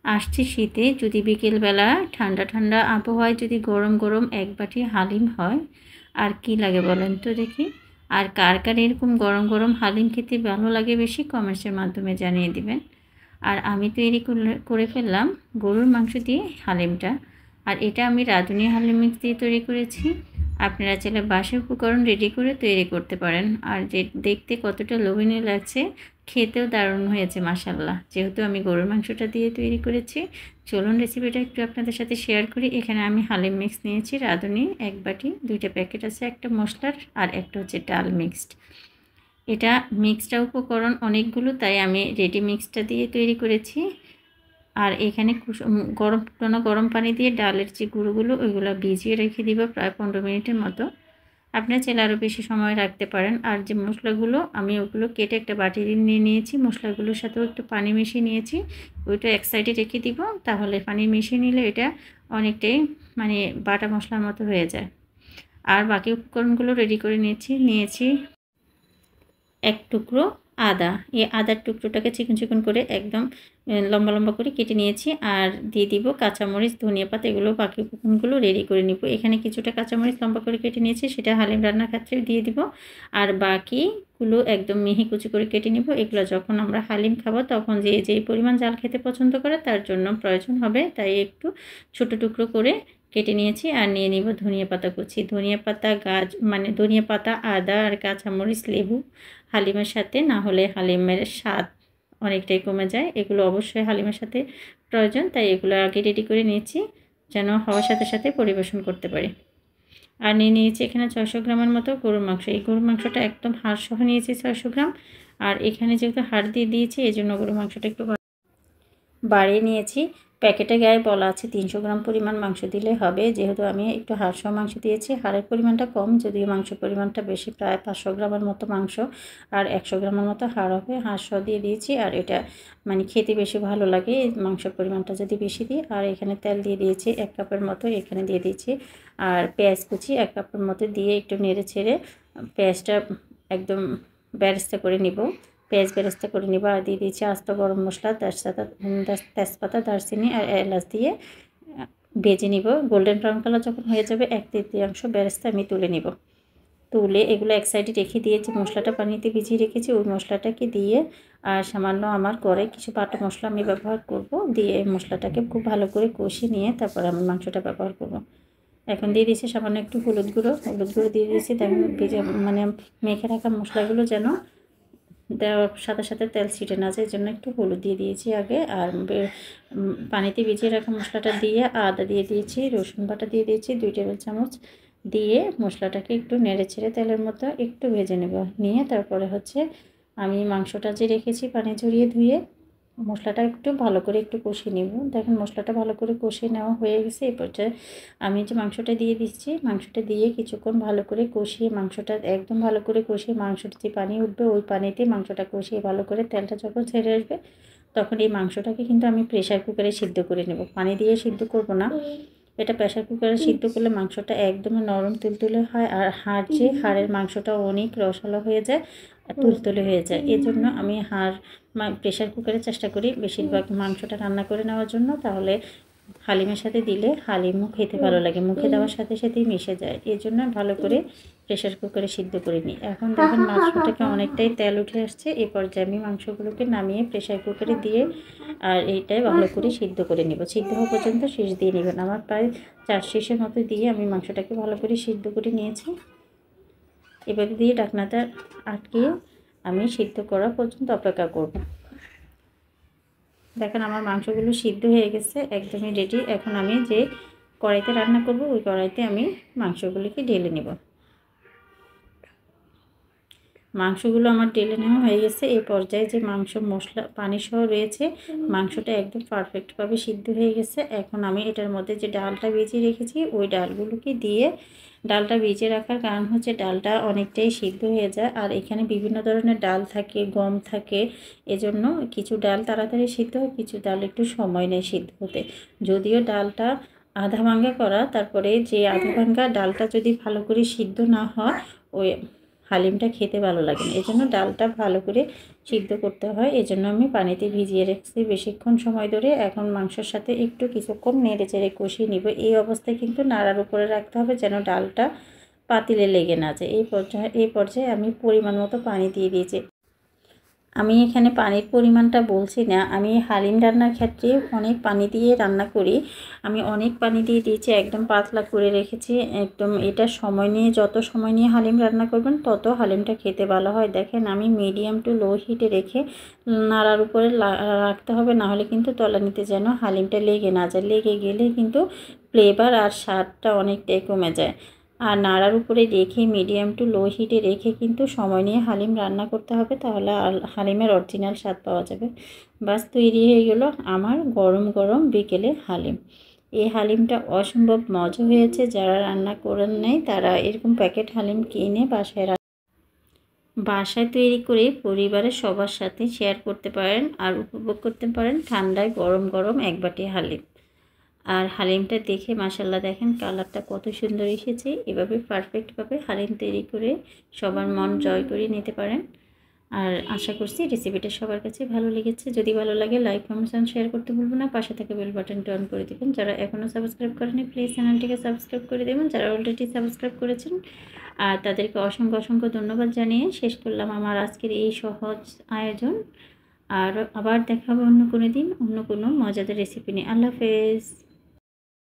আসছে শীতে, যদি বিকেলবেলা ঠান্ডা ঠান্ডা আবহাওয়ায় যদি গরম গরম এক বাটি হালিম হয়, আর কি লাগে বলেন তো দেখি। আর কার কার এরকম গরম গরম হালিম খেতে ভালো লাগে বেশি, কমেন্টসের মাধ্যমে জানিয়ে দিবেন। আর আমি তৈরি করে ফেললাম গরুর মাংস দিয়ে হালিমটা। আর এটা আমি রাঁধুনি হালিম মিক্স দিয়ে তৈরি করেছি। আপনারা চাইলে বাসায় উপকরণ রেডি করে তৈরি করতে পারেন। আর যে দেখতে কতটা লোভনীয় লাগছে, খেতেও দারুণ হয়েছে মাশাআল্লাহ। যেহেতু আমি গরুর মাংসটা দিয়ে তৈরি করেছি, চলুন রেসিপিটা একটু আপনাদের সাথে শেয়ার করি। এখানে আমি হালিম মিক্স নিয়েছি রাঁধুনি 1 বাটি, 2টা প্যাকেট আছে, একটা মশলার আর একটা হচ্ছে ডাল মিক্সড। এটা মিক্সডটা উপকরণ অনেকগুলো, তাই আমি রেডি মিক্সটা দিয়ে তৈরি করেছি। আর এখানে গরম পানি দিয়ে ডালের যে গুঁড়োগুলো ওইগুলো ভিজিয়ে রেখে দিব প্রায় 15 মিনিটের মতো। আপনারা চাইলে আরও বেশি সময় রাখতে পারেন। আর যে মশলাগুলো আমি ওগুলো কেটে একটা বাটি নিয়ে নিয়েছি, মশলাগুলোর সাথেও একটু পানি মিশিয়ে নিয়েছি, ওইটা এক সাইডে রেখে দিব। তাহলে পানি মিশিয়ে নিলে এটা অনেকটাই মানে বাটা মশলার মতো হয়ে যায়। আর বাকি উপকরণগুলো রেডি করে নিয়েছি এক টুকরো আদা। এই আদার টুকরোটাকে চিকন চিকন করে একদম লম্বা লম্বা করে কেটে নিয়েছি। আর দিয়ে দিব কাঁচামরিচ, ধনিয়া পাতা, এগুলো বাকি উপকরণগুলো রেডি করে নিব। এখানে কিছুটা কাঁচামরিচ লম্বা করে কেটে নিয়েছি, সেটা হালিম রান্নার ক্ষেত্রে দিয়ে দিব। আর বাকিগুলো একদম মিহি কুচি করে কেটে নিব। এগুলো যখন আমরা হালিম খাবো তখন যে পরিমাণ ঝাল খেতে পছন্দ করে তার জন্য প্রয়োজন হবে, তাই একটু ছোট টুকরো করে কেটে নিয়েছি। আর নিয়ে নিব ধনিয়া পাতা কুচি। ধনিয়া পাতা ধনিয়া পাতা, আদা আর কাঁচামরিচ, লেবু হালিমের সাথে না হলে হালিমের স্বাদ অনেকটাই কমে যায়। এগুলো অবশ্যই হালিমের সাথে প্রয়োজন, তাই এগুলো আগে রেডি করে নিয়েছি যেন হওয়ার সাথে সাথে পরিবেশন করতে পারি। আর নিয়ে নিয়েছি এখানে 600 গ্রামের মতো গরুর মাংস। এই গরুর মাংসটা একদম হাড় সহ নিয়েছি 600 গ্রাম। আর এখানে যেহেতু হাড় দিয়ে দিয়েছি এই জন্য গরুর মাংসটা একটু বাড়িয়ে নিয়েছি। প্যাকেটে গায়ে বলা আছে 300 গ্রাম পরিমাণ মাংস দিলে হবে, যেহেতু আমি একটু হাড়সহ মাংস দিয়েছি। হাড়ের পরিমাণটা কম, যদিও মাংসের পরিমাণটা বেশি, প্রায় 500 গ্রামের মতো মাংস আর 100 গ্রামের মতো হাড় হবে। হাড়সহ দিয়ে দিয়েছি। আর এটা খেতে বেশি ভালো লাগে এই মাংসের পরিমাণটা যদি বেশি দিই। আর এখানে তেল দিয়ে দিয়েছি 1 কাপের মতো, এখানে দিয়ে দিয়েছি। আর পেঁয়াজ কুচি 1 কাপের মতো দিয়ে একটু নেড়ে ছেড়ে পেঁয়াজটা একদম বেরেস্তা করে নিব। পেঁয়াজ বেরেস্তা করে নিব। আর দিয়ে দিয়েছি আস্ত গরম মশলা, তেজপাতা, দারচিনি আর এলাচ দিয়ে ভেজে নিব। গোল্ডেন ব্রাউন কালার যখন হয়ে যাবে 1/3 বেরেস্তা আমি তুলে নিব। তুলে এগুলো এক সাইডে রেখে দিয়ে যে মশলাটা পানিতে ভিজিয়ে রেখেছি ওই মশলাটাকে দিয়ে, আর সামান্য আমার ঘরে কিছু বাটা মশলা আমি ব্যবহার করব, দিয়ে মশলাটাকে খুব ভালো করে কষিয়ে নিয়ে তারপর আমি মাংসটা ব্যবহার করব। এখন দিয়ে দিয়েছি সামান্য একটু হলুদ গুঁড়ো দিয়ে দিয়েছি। ভেজে মেখে রাখা মশলাগুলো যেন দেওয়ার সাথে সাথে তেল ছিটে না যায়, জন্য একটু হলুদ দিয়ে দিয়েছি আগে। আর পানিতে ভিজিয়ে রাখা মশলাটা দিয়ে আদা দিয়ে দিয়েছি, রসুন বাটা দিয়ে দিয়েছি 2 টেবিল চামচ, দিয়ে মশলাটাকে একটু নেড়ে ছেড়ে তেলের মতো একটু ভেজে নিয়ে তারপরে আমি মাংসটা যে রেখেছি পানি ঝরিয়ে ধুয়ে মশলাটা একটু ভালো করে একটু কষিয়ে নেব। দেখুন মশলাটা ভালো করে কষিয়ে নেওয়া হয়ে গেছে। এই পর্যায়ে আমি যে মাংসটা দিয়ে দিচ্ছি, মাংসটা দিয়ে কিছুক্ষণ ভালো করে কষিয়ে মাংসটা একদম ভালো করে কষিয়ে মাংসটা যে পানি উঠবে ওই পানিতে মাংসটা কষিয়ে ভালো করে তেলটা যখন ছেড়ে আসবে তখন এই মাংসটাকে কিন্তু আমি প্রেশার কুকারে সিদ্ধ করে নেব। পানি দিয়ে সিদ্ধ করব না, এটা প্রেশার কুকারে সিদ্ধ করলে মাংসটা একদমই নরম তুলতুলে হয়। আর হাড়ের মাংসটা অনেক রসালো হয়ে যায় আর তুলতুলে হয়ে যায়। এই জন্য আমি প্রেশার কুকারে চেষ্টা করি বেশিরভাগ মাংসটা রান্না করে নেওয়ার জন্য, তাহলে হালিমের সাথে দিলে হালিমও খেতে ভালো লাগে, মুখে দেওয়ার সাথে সাথেই মিশে যায়। এই জন্য ভালো করে প্রেশার কুকারে সিদ্ধ করে নিই। এখন দেখুন মাংসটাকে অনেকটাই তেল উঠে আসছে। এই পর্যায়ে আমি মাংসগুলোকে নামিয়ে প্রেশার কুকারে দিয়ে আর এইটাই ভালো করে সিদ্ধ করে নেব। সিদ্ধ হওয়া পর্যন্ত শীষ দিয়ে নেবেন। আমার প্রায় 4 শীষের মতো দিয়ে আমি মাংসটাকে ভালো করে সিদ্ধ করে নিয়েছি। এভাবে দিয়ে ঢাকনাটা আটকিয়ে আমি সিদ্ধ করা পর্যন্ত অপেক্ষা করব। দেখেন আমার মাংসগুলো সিদ্ধ হয়ে গেছে, একদমই রেডি। এখন আমি যে কড়াইতে রান্না করব ওই কড়াইতে আমি মাংসগুলিকে ঢেলে নেব। মাংসগুলো আমার ঢেলে নেওয়া হয়ে গেছে। এই পর্যায়ে যে মাংস মশলা পানি সহ রয়েছে, মাংসটা একদম পারফেক্টভাবে সিদ্ধ হয়ে গেছে। এখন আমি এটার মধ্যে যে ডালটা ভিজিয়ে রেখেছি ওই ডালগুলোকে দিয়ে, ডালটা ভিজিয়ে রাখার কারণ হচ্ছে ডালটা অনেকটাই সিদ্ধ হয়ে যায়। আর এখানে বিভিন্ন ধরনের ডাল থাকে, গম থাকে, এজন্য কিছু ডাল তাড়াতাড়ি সিদ্ধ হয়, কিছু ডাল একটু সময় নেয় সিদ্ধ হতে। যদিও ডালটা আধা ভাঙ্গা করা, তারপরে যে আধা ভাঙ্গা ডালটা যদি ভালো করে সিদ্ধ না হয় ওই হালিমটা খেতে ভালো লাগে না। এজন্য ডালটা ভালো করে সিদ্ধ করতে হয়। এজন্য আমি পানিতে ভিজিয়ে রেখেছি বেশিক্ষণ সময় ধরে। এখন মাংসের সাথে একটু কিছুক্ষণ নেড়ে চেড়ে কষিয়ে নিব। এই অবস্থায় কিন্তু নাড়ার উপরে রাখতে হবে যেন ডালটা পাতিলে লেগে না যায়। এই পর্যায়ে আমি পরিমাণ মতো পানি দিয়ে দিয়েছি। আমি এখানে পানির পরিমাণটা বলছি না, আমি হালিম রান্নার ক্ষেত্রে অনেক পানি দিয়ে রান্না করি। আমি অনেক পানি দিয়ে দিয়েছি, একদম পাতলা করে রেখেছি। একদম এটা সময় নিয়ে, যত সময় নিয়ে হালিম রান্না করবেন তত হালিমটা খেতে ভালো হয়। দেখেন আমি মিডিয়াম টু লো হিটে রেখে নাড়ার উপরে রাখতে হবে, নাহলে কিন্তু তলানিতে যেন হালিমটা লেগে না যায়। লেগে গেলে কিন্তু ফ্লেভার আর স্বাদটা অনেকটাই কমে যায়। আর নাড়ার উপরে রেখে মিডিয়াম টু লো হিটে রেখে কিন্তু সময় নিয়ে হালিম রান্না করতে হবে, তাহলে হালিমের অরিজিনাল স্বাদ পাওয়া যাবে। বাস তৈরি হয়ে গেল আমার গরম গরম বিকেলে হালিম। এই হালিমটা অসম্ভব মজা হয়েছে। যারা রান্না করেন নাই তারা এরকম প্যাকেট হালিম কিনে বাসায় তৈরি করে পরিবারের সবার সাথে শেয়ার করতে পারেন আর উপভোগ করতে পারেন ঠান্ডায় গরম গরম এক বাটি হালিম। আর হালিমটা দেখে মাশাল্লাহ দেখেন কালারটা কত সুন্দর এসেছে। এভাবে পারফেক্টভাবে হালিম তৈরি করে সবার মন জয় করে নিতে পারেন। আর আশা করছি রেসিপিটা সবার কাছে ভালো লেগেছে। যদি ভালো লাগে লাইক কমেন্ট শেয়ার করতে ভুলবেন না। পাশে থাকা বেল বাটনটি অন করে দেবেন। যারা এখনও সাবস্ক্রাইব করেনি প্লিজ চ্যানেলটিকে সাবস্ক্রাইব করে দেবেন। যারা অলরেডি সাবস্ক্রাইব করেছেন আর তাদেরকে অসংখ্য অসংখ্য ধন্যবাদ জানিয়ে শেষ করলাম আমার আজকের এই সহজ আয়োজন। আর আবার দেখাবো অন্য কোনো দিন অন্য কোনো মজাদার রেসিপি নিয়ে। আল্লাহ হাফেজ।